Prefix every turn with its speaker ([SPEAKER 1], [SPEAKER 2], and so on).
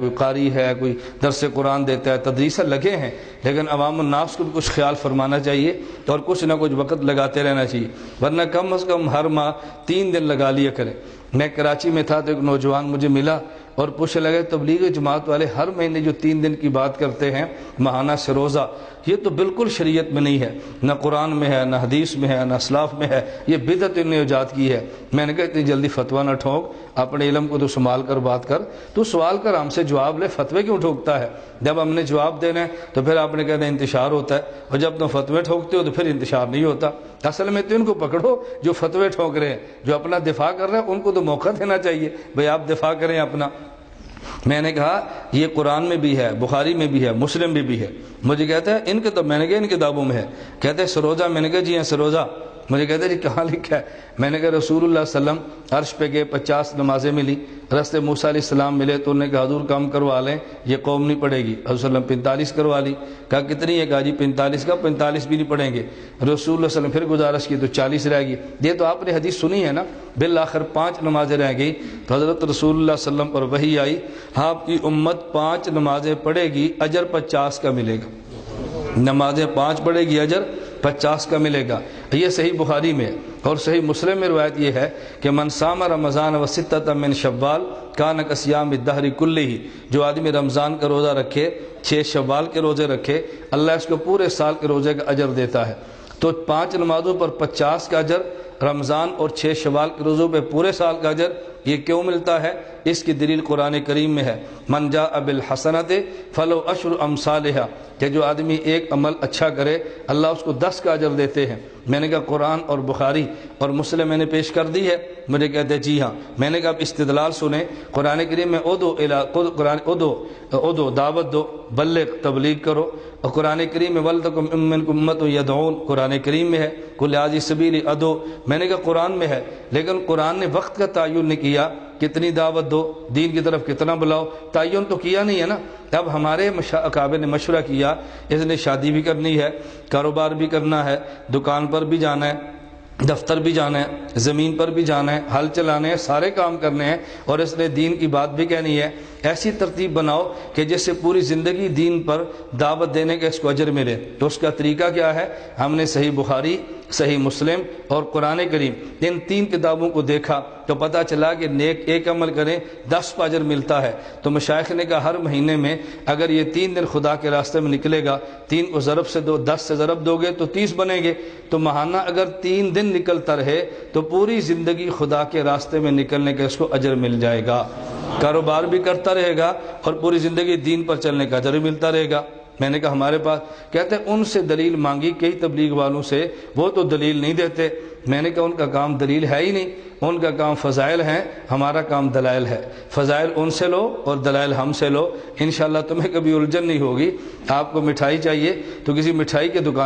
[SPEAKER 1] کوئی قاری ہے، کوئی درس قرآن دیتا ہے، تدریس لگے ہیں، لیکن عوام الناس کو بھی کچھ خیال فرمانا چاہیے اور کچھ نہ کچھ وقت لگاتے رہنا چاہیے، ورنہ کم از کم ہر ماہ 3 دن لگا لیا کریں۔ میں کراچی میں تھا تو ایک نوجوان مجھے ملا اور پوچھنے لگے تبلیغ جماعت والے ہر مہینے جو 3 دن کی بات کرتے ہیں ماہانہ سے روزہ، یہ تو بالکل شریعت میں نہیں ہے، نہ قرآن میں ہے، نہ حدیث میں ہے، نہ اسلاف میں ہے، یہ بدعت انہوں نے ایجاد کی ہے۔ میں نے کہا اتنی جلدی فتویٰ نہ ٹھونک، اپنے علم کو تو سنبھال کر بات کر، تو سوال کر ہم سے جواب لے، فتوے کیوں ٹھوکتا ہے؟ جب ہم نے جواب دینا ہے تو پھر آپ نے کہنا انتشار ہوتا ہے، اور جب تم فتوے ٹھوکتے ہو تو پھر انتشار نہیں ہوتا۔ اصل میں تو ان کو پکڑو جو فتوے ٹھوک رہے ہیں، جو اپنا دفاع کر رہے ہیں ان کو تو موقع دینا چاہیے، بھئی آپ دفاع کریں اپنا۔ میں نے کہا یہ قرآن میں بھی ہے، بخاری میں بھی ہے، مسلم میں بھی ہے۔ مجھے کہتا ہے ان کے تو، میں نے کہا ان کتابوں میں ہے، کہتے ہیں سروزہ، میں نے کہا جی ہاں سروزہ، مجھے کہتے ہیں جی کہاں لکھا ہے؟ میں نے کہا رسول اللہ صلی اللہ علیہ وسلم عرش پہ گئے، 50 نمازیں ملی، رستے موسیٰ علیہ السلام ملے تو انہوں نے کہا حضور کم کروا لیں یہ قوم نہیں پڑھے گی، حضور صلی اللہ علیہ وسلم 45 کروا لی، کہا کتنی ہے؟ کہا جی 45 کا 45 بھی نہیں پڑھیں گے۔ رسول اللہ صلی اللہ علیہ وسلم پھر گزارش کی تو 40 رہ گئی۔ یہ تو آپ نے حدیث سنی ہے نا، بالآخر 5 نمازیں رہ گئی تو حضرت رسول اللہ صلی اللہ علیہ وسلم پر وحی آئی، آپ کی امت 5 نمازیں پڑھے گی اجر 50 کا ملے گا، نمازیں 5 پڑھے گی اجر 50 کا ملے گا۔ یہ صحیح بخاری میں اور صحیح مسلم میں روایت یہ ہے کہ من صام رمضان و ستۃ من شوال کان کصیام الدہر کلہ، جو آدمی رمضان کا روزہ رکھے، 6 شوال کے روزے رکھے، اللہ اس کو پورے سال کے روزے کا اجر دیتا ہے۔ تو 5 نمازوں پر 50 کا اجر، رمضان اور 6 شوال کے روزوں پہ پورے سال کا اجر، یہ کیوں ملتا ہے؟ اس کی دلیل قرآن کریم میں ہے، من جاء بالحسنۃ فلہ عشر امثالھا، کہ جو آدمی ایک عمل اچھا کرے اللہ اس کو 10 کا اجر دیتے ہیں۔ میں نے کہا قرآن اور بخاری اور مسلم میں نے پیش کر دی ہے؟ مجھے کہتے ہیں جی ہاں۔ میں نے کہا اب استدلال سنیں، قرآن کریم میں ادو دعوت دو، بلغ تبلیغ کرو، اور قرآن کریم میں ولتکم منکم امۃ یدعون، قرآن کریم میں ہے، قل ھذہ سبیلی ادعو، میں نے کہا قرآن میں ہے، لیکن قرآن نے وقت کا تعین نہیں کیا، کتنی دعوت دو، دین کی طرف کتنا بلاؤ، تعین تو کیا نہیں ہے نا۔ اب ہمارے اکابر نے مشورہ کیا، اس نے شادی بھی کرنی ہے، کاروبار بھی کرنا ہے، دکان پر بھی جانا ہے، دفتر بھی جانا ہے، زمین پر بھی جانا ہے، ہل چلانے ہیں، سارے کام کرنے ہیں، اور اس نے دین کی بات بھی کہنی ہے۔ ایسی ترتیب بناؤ کہ جس سے پوری زندگی دین پر دعوت دینے کا اس کو اجر ملے۔ تو اس کا طریقہ کیا ہے؟ ہم نے صحیح بخاری، صحیح مسلم اور قرآن کریم ان 3 کتابوں کو دیکھا تو پتہ چلا کہ نیک ایک عمل کریں 10 کا اجر ملتا ہے۔ تو مشائخ نے کہا ہر مہینے میں اگر یہ 3 دن خدا کے راستے میں نکلے گا، 3 کو ضرب سے دو، 10 سے ضرب دو گے تو 30 بنیں گے، تو ماہانہ اگر 3 دن نکلتا رہے تو پوری زندگی خدا کے راستے میں نکلنے کا اس کو اجر مل جائے گا، کاروبار بھی کرتا رہے گا اور پوری زندگی دین پر چلنے کا اجر ملتا رہے گا۔ میں نے کہا ہمارے پاس، کہتے ہیں ان سے دلیل مانگی کئی تبلیغ والوں سے، وہ تو دلیل نہیں دیتے۔ میں نے کہا ان کا کام دلیل ہے ہی نہیں، ان کا کام فضائل ہیں، ہمارا کام دلائل ہے۔ فضائل ان سے لو اور دلائل ہم سے لو، انشاءاللہ تمہیں کبھی الجھن نہیں ہوگی۔ آپ کو مٹھائی چاہیے تو کسی مٹھائی کے دکان